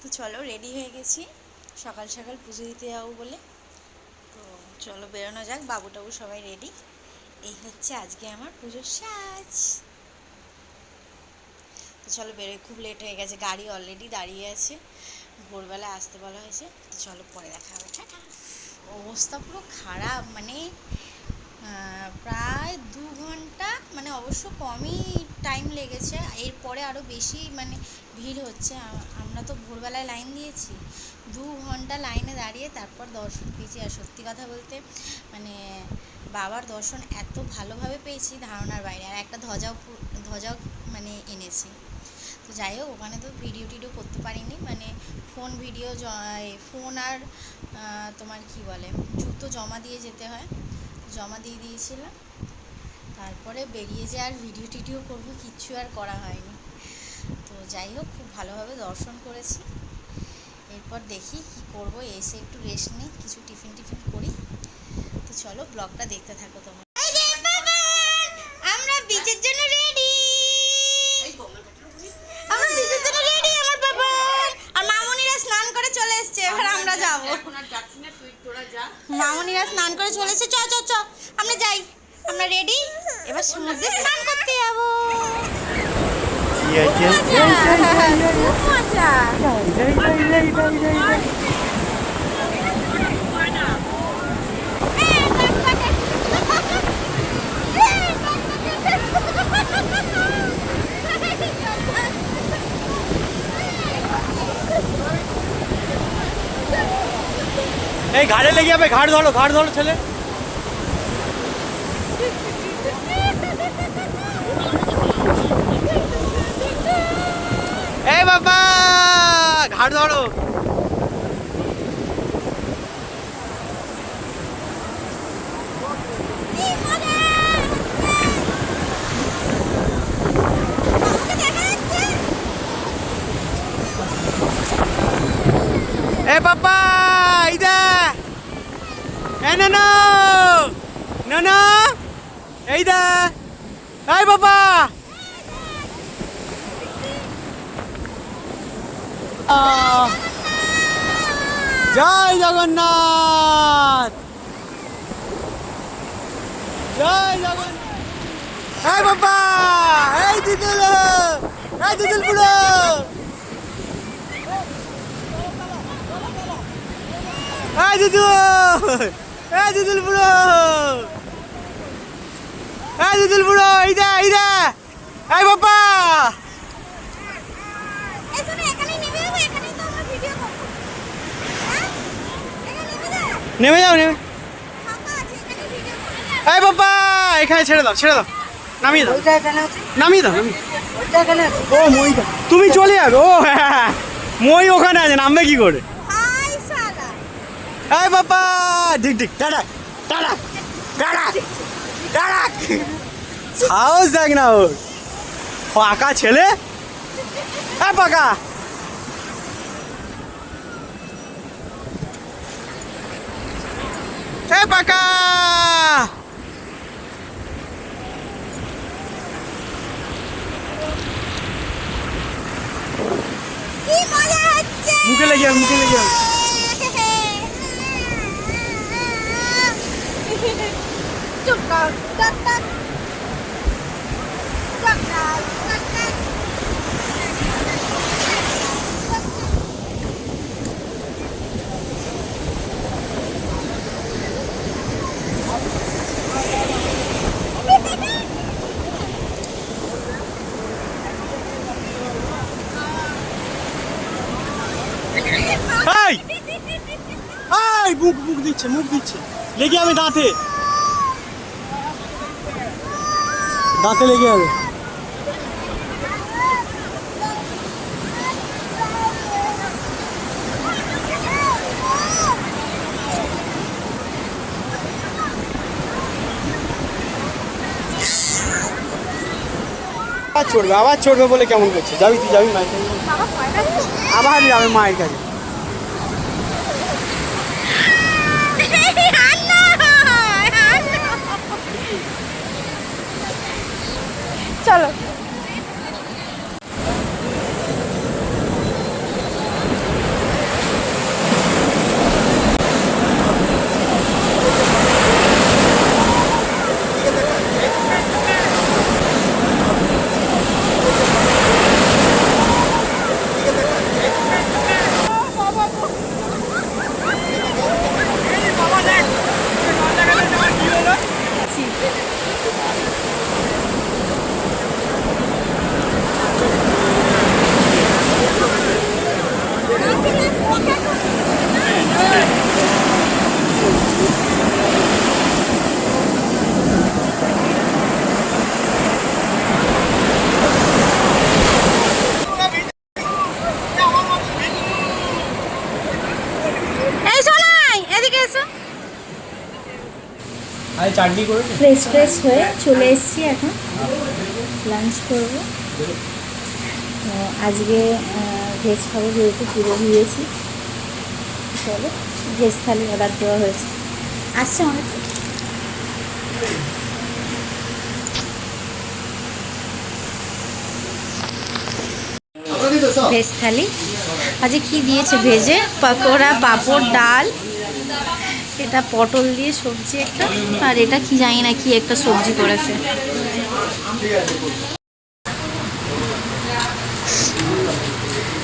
তো চলো রেডি হয়ে গেছি সকাল সকাল পুজো দিতে যাবো বলে। তো চলো বেরোনো যাক, বাবু টাবু সবাই রেডি। এই হচ্ছে আজকে আমার পুজোর সাজ। তো চলো বেরোই, খুব লেট হয়ে গেছে, গাড়ি অলরেডি দাঁড়িয়ে আছে, ভোরবেলা আসতে বলা হয়েছে। তো চলো পরে দেখা হবে, টাটা। অবস্থা পুরো খারাপ, মানে প্রায় 2 ঘন্টা, মানে অবশ্য কমই টাইম লেগেছে, এরপরে আরও বেশি মানে ভিড় হচ্ছে। আমরা তো ভোরবেলায় লাইন দিয়েছি, 2 ঘন্টা লাইনে দাঁড়িয়ে তারপর দর্শন পেয়েছি। আর সত্যি কথা বলতে মানে বাবার দর্শন এত ভালোভাবে পেয়েছি ধারণার বাইরে। আর একটা ধ্বজাও মানে এনেছি। তো যাই হোক, ওখানে তো ভিডিও টিডিও করতে পারিনি, মানে ফোন আর তোমার কি বলে জুতো জমা দিয়ে যেতে হয়, জমা দিয়ে দিয়েছিলাম। তারপরে বেরিয়ে যে আর ভিডিও টিডিও করবো, কিচ্ছু আর করা হয়নি। তো যাই হোক, খুব ভালোভাবে দর্শন করেছি। এরপর দেখি কি করব, এসে একটু রেস্ট নিই, কিছু টিফিন করি। তো চলো ব্লগটা দেখতে থাকো তোমরা। আমরা বিচের জন্য রেডি, আমরা বিচের জন্য রেডি। আমার বাবা আর মামুনিরা স্নান করে চলে এসেছে, এবার আমরা যাবো। মামুনিরা স্নান করে চলে এসেছে, চ চ চ আমরা যাই, আমরা রেডি, এবার সমুদ্রে স্নান করতে যাবো। এই ঘাড়ে লেগে যাবে, ঘাড় ধরো ছেলে। এই বাবা ঘাড় ধরো। এ বাবা ইদা এ না এই দা, এই বাবা জয় জগন্নাথ, জয় জগন্নাথ। এই বাবা, এই দিদুল বুড়ো, এই দিদুল বুড়ো, ইদা এই বাবা। নেমে যাও, এই বাবা এখানে ছেড়ে দাও, নামিয়ে দাও। ও মইটা তুমি চলে যাবে, ও হ্যাঁ মই ওখানে আছে, নামবে কি করে? এই বাবা ঠিক টাটা সাহস দেখ না ওর, পাকা ছেলে। হ্যাঁ পাকা, হ্যাঁ পাকা। মুখে লেগে যাবে। মুখ দিচ্ছে লেগে যাবে, দাঁতে লেগে যাবে। আবার চড়বে বলে কেমন করছে। তুই যাবি মায়ের কাছে, আবার যাবে মায়ের কাছে। চলো চাটনি করে ফ্রেশ হয়ে চলে এসেছি, এখন লাঞ্চ করব। তো আজকে ভেজ খাবো, যেহেতু পুরো দিয়েছি। চলো, ভেজ থালি অর্ডার দেওয়া হয়েছে, আসছে অনেক। ভেজ থালি আজকে কি দিয়েছে? ভেজে পকোড়া, পাঁপড়, ডাল, এটা পটল দিয়ে সবজি একটা, আর এটা কি জানি না কি একটা সবজি করেছে।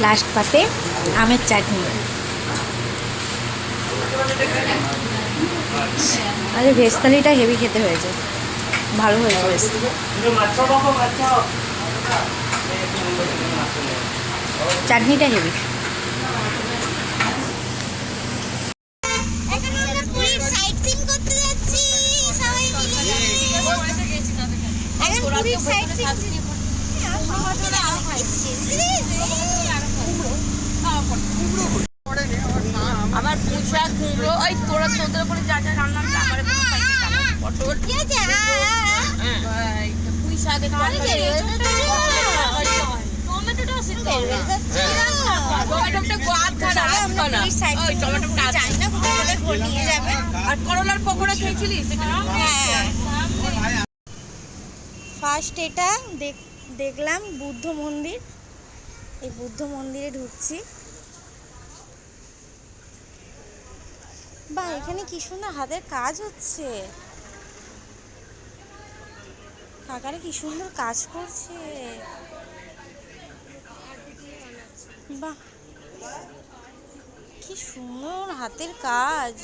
লাস্ট পাতে আমের চাটনি। আরে ভেজ থালিটা হেভি খেতে হয়েছে, ভালো হয়েছে বেশ। চাটনিটা হেভি। আমার পুঁচা কুমড়ো, ওই তোরা চোদ্দের করে যা যা রান্নাম আমার পটল পুঁই শাকের টমেটোটা সিদ্ধ টমেটোটা গোয়াদ খানা টমেটোটা জানি না কোথায় নিয়ে যাবে। আর করলার পকোড়া খেয়েছিলিস? ফার্স্ট এটা দেখলাম বুদ্ধ মন্দির, এই বুদ্ধ মন্দিরে ঢুকছি। বা এখানে কি সুন্দর হাতের কাজ হচ্ছে, কাকারে কি সুন্দর কাজ করছে। বাহ, কি সুন্দর হাতের কাজ।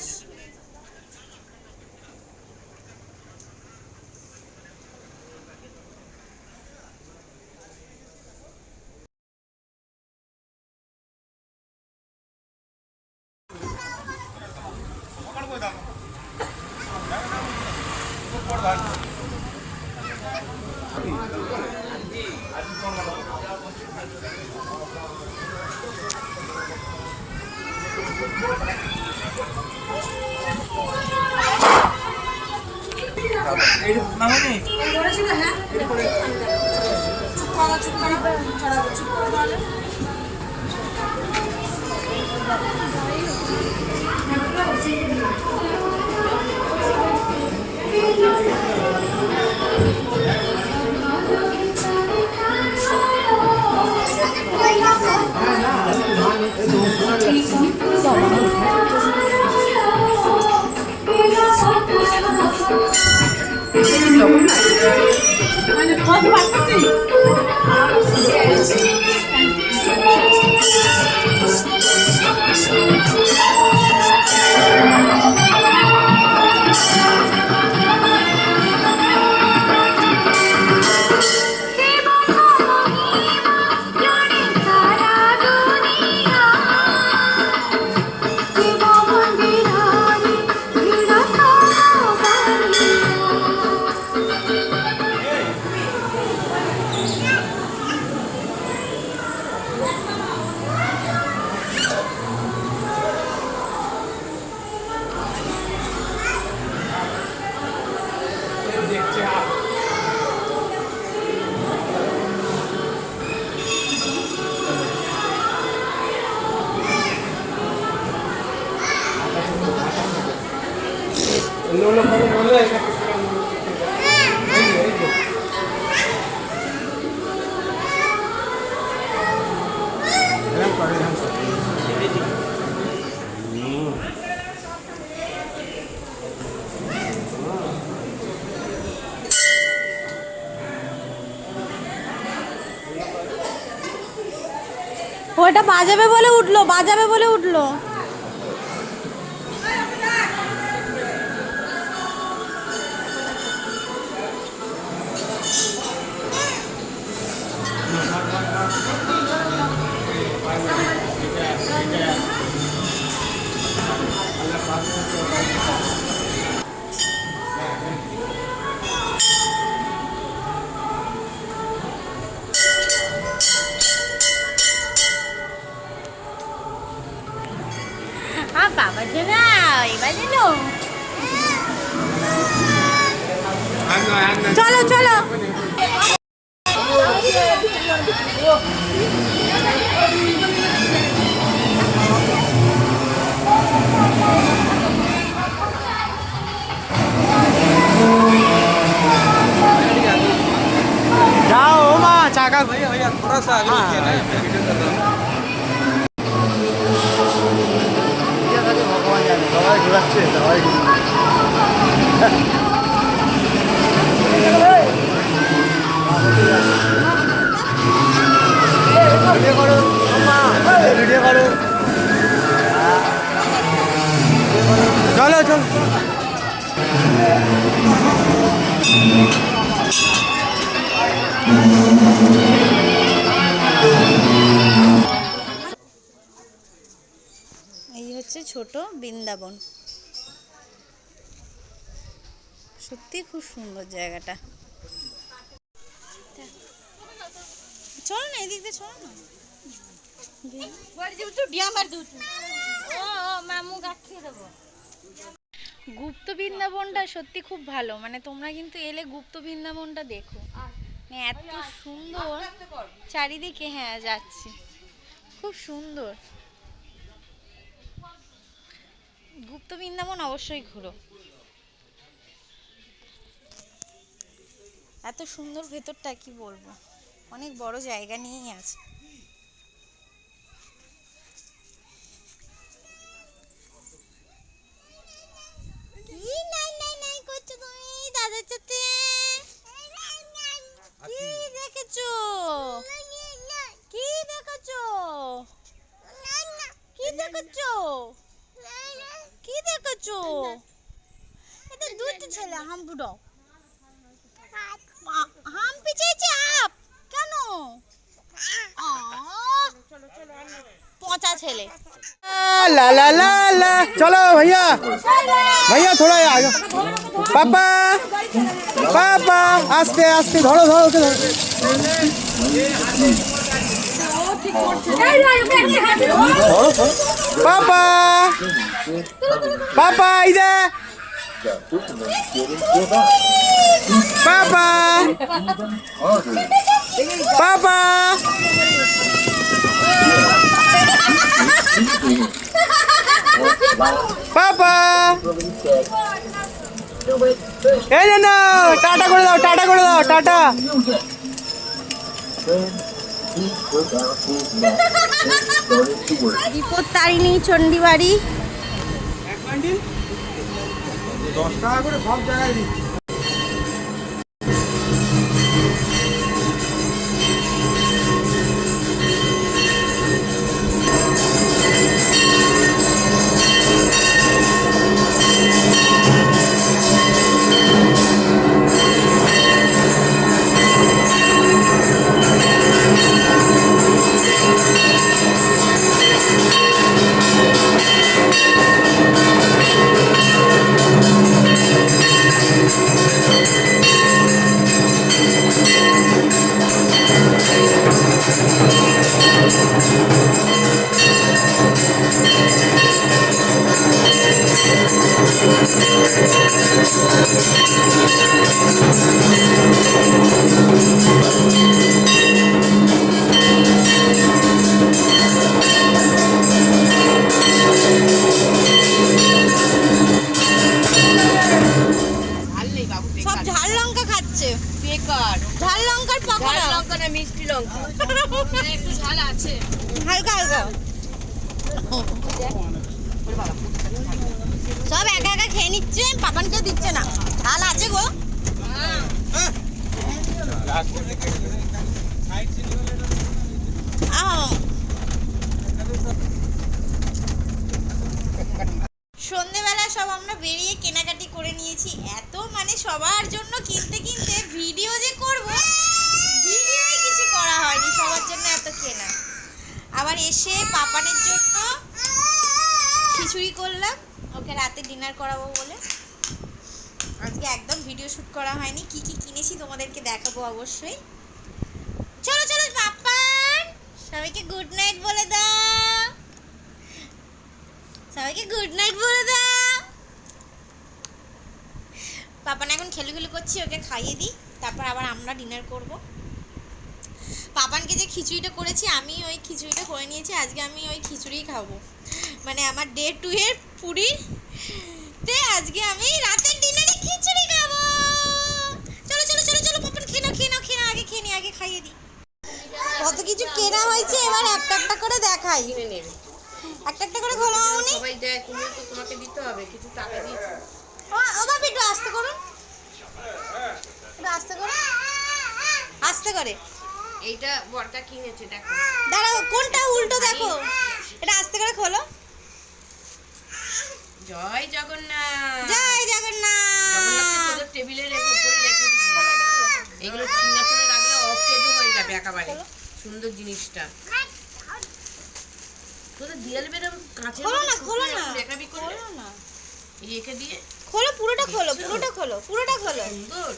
ওটা বাজাবে বলে উঠলো। বাবার জন্য এবার যেন চলো চলো जाओ माँ चाका भैया भैया थोड़ा सा आगे देखिए ना वीडियो कर रहा हूँ भगवान जाने दवाई घुराচ্ছে दवाई वीडियो करो माँ वीडियो करो चलो चलो এই হচ্ছে ছোট বৃন্দাবন, সত্যি খুব সুন্দর জায়গাটা। চল না এদিক দিয়ে, চল না। গুপ্ত বৃন্দাবনটা সত্যি খুব ভালো, মানে তোমরা কিন্তু এলে গুপ্ত বৃন্দাবনটা দেখো, মানে এত সুন্দর চারিদিকে। হ্যাঁ যাচ্ছি, খুব সুন্দর। গুপ্ত বৃন্দাবন অবশ্যই ঘুরো, এত সুন্দর ভেতরটা কি বলবো, অনেক বড় জায়গা নিয়েই আছে। কি নাই নাই নাই করছো তুমি দাদার সাথে? কি দেখেছো? কি দেখেছো? কি দেখেছো? কি দেখেছো? এটা দুটো ছেলে হাম বুড়ো হাম পিছিয়েছে আপ কেন? পচা ছেলে। ला ला ला ला चलो भैया भैया थोड़ा आगे पापा पापा आस्ते आस्ते धरो धरो के धरो पापा पापा इधर पापा पापा पापा এই না টাটা করে দাও টাটা করে দাও টাটা বিপত্তারিণী চণ্ডীবাড়ি। 10 টাকা করে সব জায়গায় দিচ্ছি। সব ঝাল লঙ্কা খাচ্ছে, বেকার ঝাল লঙ্কার ঝাল পকোড়া, লঙ্কা না মিষ্টি লঙ্কা একটু ঝাল আছে। হালকা হালকা সব একা একা খেয়ে নিচ্ছে, পাপানকে দিচ্ছে না। ঝাল আছে গো। সন্ধেবেলা সব আমরা বেরিয়ে কেনাকাটি করে নিয়েছি, এত মানে সবার জন্য কিনতে কিনতে ভিডিও যে করব ভিডিওই কিছু করা হয়নি, সবার জন্য এত কেনা। আবার এসে পাপানের জন্য খিচুড়ি করলাম, ওকে রাতে ডিনার করাবো বলে। আজকে একদম ভিডিও শ্যুট করা হয়নি, কি কি কিনেছি তোমাদেরকে দেখাবো অবশ্যই। চলো চলো পাপান, সবাইকে গুড নাইট বলে দাও, সবাইকে গুড নাইট বলে দাও। পাপান এখন খেলু করছি, ওকে খাইয়ে দিই, তারপর আবার আমরা ডিনার করব। পাপানকে যে খিচুড়িটা করেছি, আমি ওই খিচুড়িটা করে নিয়েছি, আজকে আমি ওই খিচুড়িই খাবো। মানে আমার ডে 2 এর পুরীতে আজকে আমি রাতের ডিনারে খিচুড়ি খাবো। চলো চলো চলো চলো পাপান, খেয়ে নাও আগে খেয়ে নি, আগে খাইয়ে দিই। কত কিছু কেনা হয়েছে, এবার একটা একটা করে দেখাই। কিনে নেবে একটা একটা করে খোলা হয়নি। সবাই দেয়, তুমি তো তোমাকে দিতে হবে, কিছু টাকা দিয়েছো। ও বাবা একটু আস্তে করুন, একটু আস্তে করুন, আস্তে করে। এইটা বড়টা কিনেছে, দেখো। দাঁড়াও, কোনটা উল্টো দেখো, এটা আস্তে করে খোলো। জয় জগন্নাথ। জয় জগন্নাথ। জগন্নাথকে তোদের টেবিলের উপরে রেখে দিবি। এগুলো সিঙ্গাপুরে রাখলে অকেজো হয়ে যাবে একেবারে। সুন্দর জিনিসটা তোদের দিয়াল বেরো কাঁচের খোলো না, খোলো না, দেখাবি করে খোলো না, এই একে দিয়ে খোলো, পুরোটা খোলো, পুরোটা খোলো, পুরোটা খোলো। সুন্দর।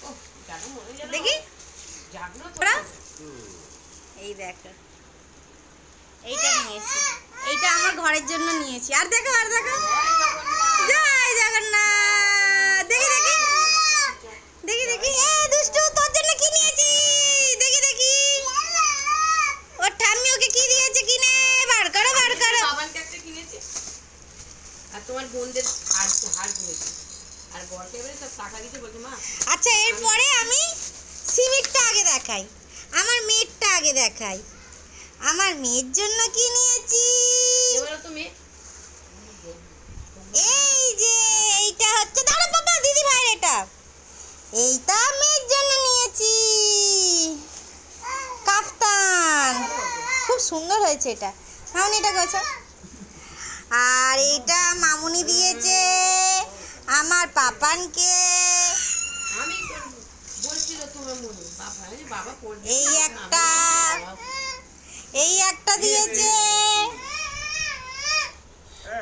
ও জানো মনে যেন দেখি জাগ্রত। ওরা এই দেখো, এইটা নিয়েছি, এইটা আমার ঘরের জন্য নিয়েছি। আর দেখো, আর দেখো, জয় জগন্নাথ। দেখি দেখি দেখি দেখি, এ দুষ্টু, তোর জন্য কি নিয়েছি? দেখি দেখি, ওর ঠাম্মি ওকে কি দিয়েছে কিনে, বার করো বার করো। বাবানকে একটা কিনেছে আর তোমার বোনদের হার কিনেছে আর বরকে এবারে সব টাকা দিতে বলছে মা। আচ্ছা, এরপরে আমি সিভিকটা আগে দেখাই, আমার মেয়েরটা আগে দেখাই। আমার মেয়ের জন্য কি নিয়েছি, এবারে তুমি এই যে এইটা হচ্ছে, দাঁড়া বাবা, দিদি ভাইয়ের এটা, এইটা মেয়ের জন্য নিয়েছি, কাফতান, খুব সুন্দর হয়েছে এটা। মামুনি এটা করেছে, আর এইটা মামুনি দিয়েছে আমার পাপানকে। আমি বলছিল তোমার মনে বাবা, বাবা পড়বে এই একটা, এই একটা দিয়েছে,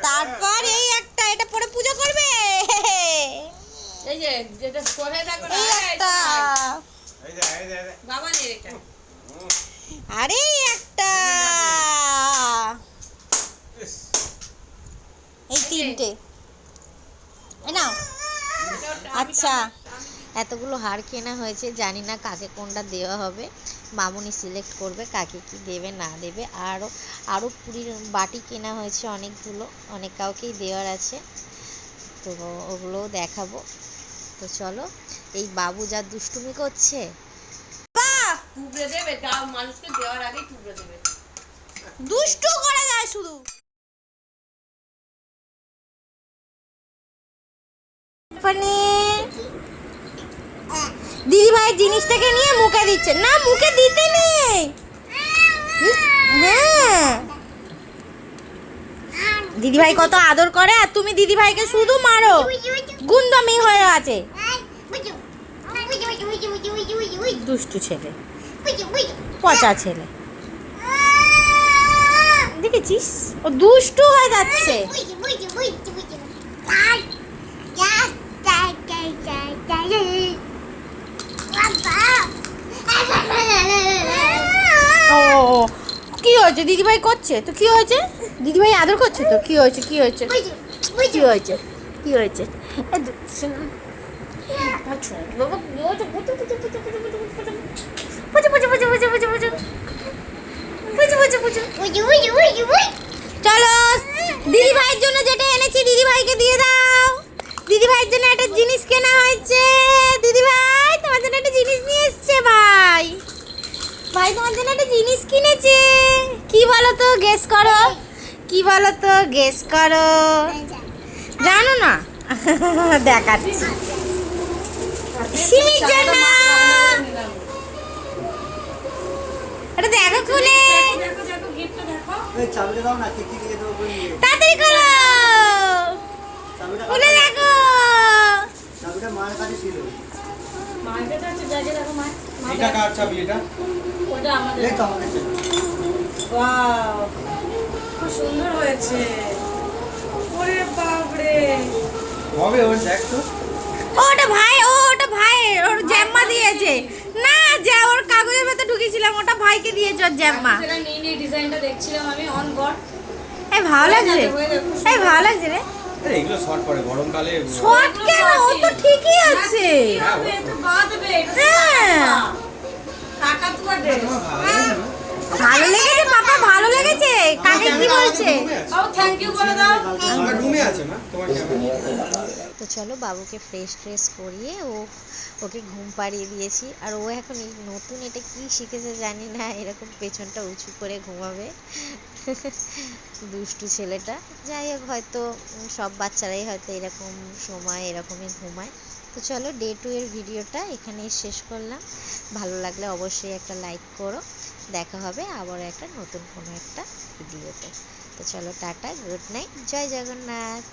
তারপর এই একটা, এটা পরে পূজা করবে। এই যে যেটা করে দেখো না, এই একটা, বাবা নেই এটা। আর এই একটা, এই তিনটে, এই নাও। আচ্ছা, এতগুলো হার কেনা হয়েছে, জানি না কাকে কোনটা দেওয়া হবে, মামুনি সিলেক্ট করবে কাকে কি দেবে না দেবে। আরও পুরীর বাটি কেনা হয়েছে অনেকগুলো, অনেক কাউকেই দেওয়ার আছে, তো ওগুলোও দেখাবো। তো চলো, এই বাবু যা দুষ্টুমি করছে, টুকরে দেবে, তাও মানুষকে দেওয়ার আগেই টুকরে দেবে। দুষ্টু করে যায় শুধু। দিদি ভাইয়ের জিনিসটাকে নিয়ে মুখে দিচ্ছে না, মুখে দিতে নেই। হ্যাঁ, দিদি ভাই কত আদর করে, আর তুমি দিদি ভাইকে শুধু মারো, গুন্ডামি হয়ে আছে। দুষ্টু ছেলে, পচা ছেলে, দেখেছিস ও দুষ্টু হয়ে যাচ্ছে। ও কি হয়েছে, দিদিভাই করছে তো কি হয়েছে, দিদিভাই আদর করছে তো কি হয়েছে, কি হয়েছে, কি হয়েছে, কি হয়েছে, চলো দিদি ভাইয়ের জন্য যেটা এনেছি দিদি ভাইকে দিয়ে দাও। দিদি ভাইয়ের জন্য একটা জিনিস কেনা হয়েছে, দিদি ভাই তোমার জন্য একটা জিনিস নিয়ে এসছে। ভাই ভাই তোমার জন্য একটা জিনিস কিনেছে, কি বলো তো, গেস করো, কি বলো তো, গেস করো, জানো না? দেখাচ্ছি, সিমির জন্য। এটা দেখো খুলে, তাড়াতাড়ি করো, খুলে দেখো। এটা কার চাবি এটা? ওটা আমাদের। এই তো আমাদের চাবি। ওয়াও, খুব সুন্দর হয়েছে। ওরে বাপ রে, হবে ওর, দেখ তো। ওটা ভাই, ওটা ভাই, ওর জ্যাম্মা দিয়েছে না, যা ওর কাগজের ভেতর ঢুকিয়েছিলাম, ওটা ভাইকে দিয়েছে ওর জ্যাম্মা। সেটা নিয়ে ডিজাইনটা দেখছিলাম আমি অন গড। এই ভালো লাগছে রে, এই ভালো লাগছে রে, আরে এগুলো শর্ট পরে গরমকালে। শর্ট কেন, ও তো ঠিকই আছে। হ্যাঁ ভালো লেগেছে পাপা, ভালো লেগেছে। কাকে কি বলছে? আমার রুমে আছে মা, তোমার ক্যামেরা। তো চলো বাবুকে ফ্রেশ ট্রেশ করিয়ে ওকে ঘুম পাড়িয়ে দিয়েছি। আর ও এখন এই নতুন এটা কি শিখেছে জানি না, এরকম পেছনটা উঁচু করে ঘুমাবে। দুষ্টু ছেলেটা। যাই হোক, হয়তো সব বাচ্চারাই হয়তো এরকম সময় এরকমই ঘুমায়। তো চলো ডে 2 এর ভিডিওটা এখানেই শেষ করলাম। ভালো লাগলে অবশ্যই একটা লাইক করো। দেখা হবে আবার একটা নতুন কোনো একটা ভিডিওতে। তো চলো টাটা, গুড নাইট, জয় জগন্নাথ।